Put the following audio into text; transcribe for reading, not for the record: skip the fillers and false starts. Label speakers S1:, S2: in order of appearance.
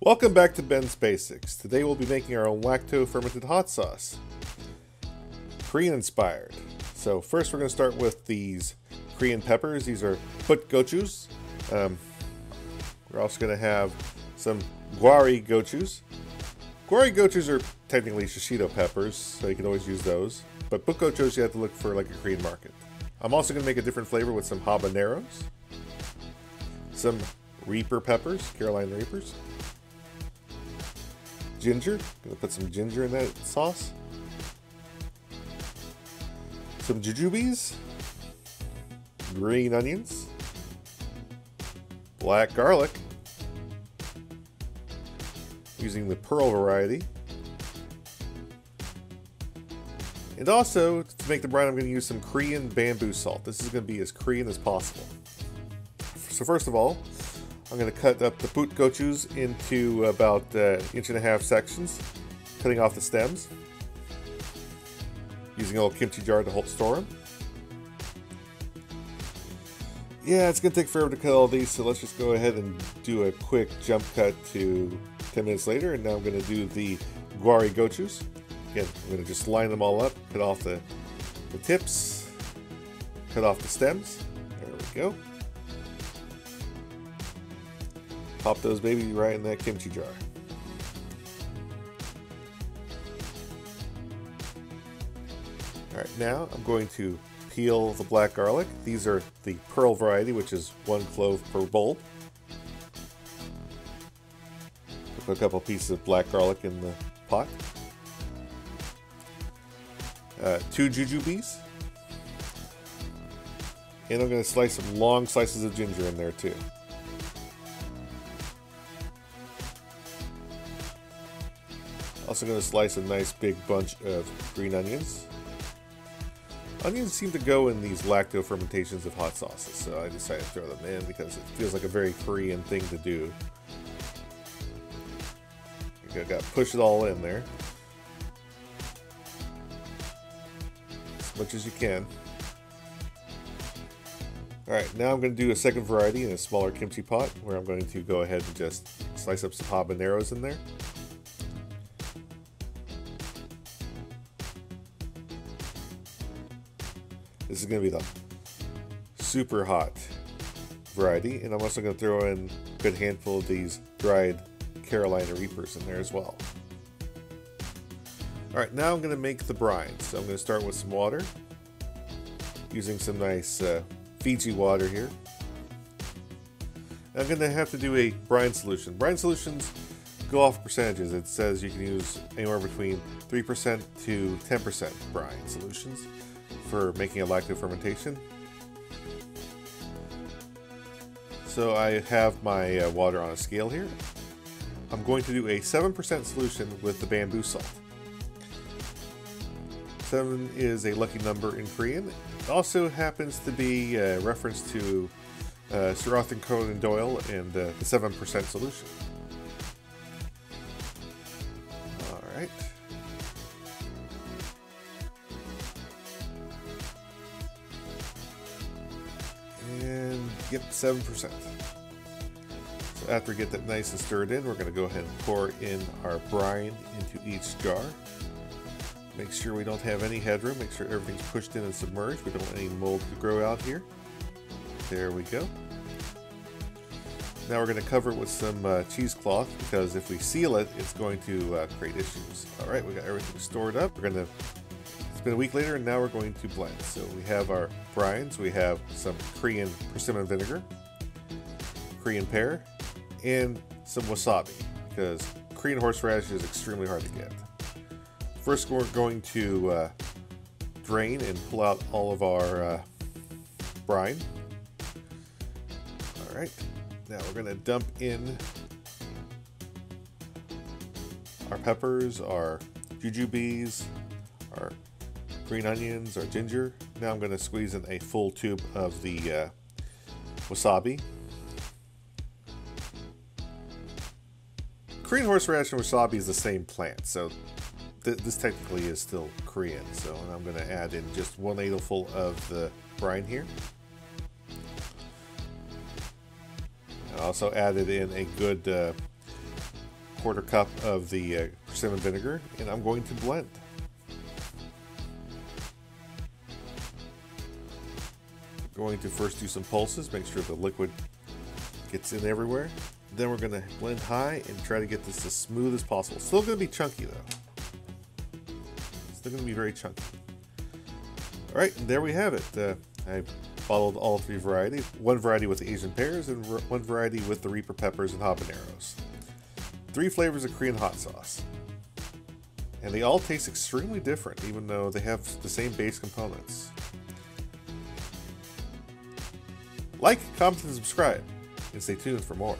S1: Welcome back to Ben's Basics. Today we'll be making our own lacto-fermented hot sauce. Korean inspired. So first we're going to start with these Korean peppers. These are Put-Gochus. We're also going to have some ggwari-gochus. Ggwari-gochus are technically shishito peppers, so you can always use those. But Put-Gochus you have to look for like a Korean market. I'm also going to make a different flavor with some habeneros. Some Reaper peppers, Carolina Reapers. Ginger, gonna put some ginger in that sauce. Some jujubes, green onions, black garlic, using the pearl variety. And also, to make the brine, I'm going to use some Korean bamboo salt. This is going to be as Korean as possible. So first of all, I'm going to cut up the Put-Gochus into about 1.5 inch sections, cutting off the stems, using a little kimchi jar to store them. Yeah, it's going to take forever to cut all these, so let's just go ahead and do a quick jump cut to 10 minutes later. And now I'm going to do the ggwari-gochus. Again, I'm going to just line them all up, cut off the tips, cut off the stems. There we go. Pop those baby right in that kimchi jar. Alright, now I'm going to peel the black garlic. These are the pearl variety, which is 1 clove per bulb. Put a couple pieces of black garlic in the pot. 2 jujubes. And I'm going to slice some long slices of ginger in there too. Also going to slice a nice big bunch of green onions. Onions seem to go in these lacto-fermentations of hot sauces, so I decided to throw them in because it feels like a very Korean thing to do. You got to push it all in there. As much as you can. Alright, now I'm going to do a second variety in a smaller kimchi pot where I'm going to go ahead and just slice up some habaneros in there. This is going to be the super hot variety, and I'm also going to throw in a good handful of these dried Carolina Reapers in there as well. Alright, now I'm going to make the brine. So I'm going to start with some water, using some nice Fiji water here. I'm going to have to do a brine solution. Brine solutions go off percentages. It says you can use anywhere between 3% to 10% brine solutions for making a lacto-fermentation. So I have my water on a scale here. I'm going to do a 7% solution with the bamboo salt. 7 is a lucky number in Korean. It also happens to be a reference to Sir Arthur Conan Doyle and the 7% solution. Alright. And yep, 7%. So after we get that nice and stirred in, we're going to go ahead and pour in our brine into each jar. Make sure we don't have any headroom. Make sure everything's pushed in and submerged. We don't want any mold to grow out here. There we go. Now we're going to cover it with some cheesecloth, because if we seal it, it's going to create issues. Alright, we got everything stored up. It's been a week later, and now we're going to blend. So we have our brines, we have some Korean persimmon vinegar, Korean pear, and some wasabi, because Korean horseradish is extremely hard to get. First, we're going to drain and pull out all of our brine. Alright, now we're going to dump in our peppers, our jujubes, our green onions, our ginger. Now I'm going to squeeze in a full tube of the wasabi. Korean horseradish and wasabi is the same plant, so this technically is still Korean. So I'm going to add in just 1 ladleful of the brine here. I also added in a good 1/4 cup of the persimmon vinegar, and I'm going to blend. Going to first do some pulses, make sure the liquid gets in everywhere. Then we're going to blend high and try to get this as smooth as possible. Still going to be chunky though. Still going to be very chunky. Alright, and there we have it. I bottled all 3 varieties. One variety with the Asian pears and one variety with the Reaper peppers and habaneros. 3 flavors of Korean hot sauce. And they all taste extremely different, even though they have the same base components. Like, comment, and subscribe, and stay tuned for more.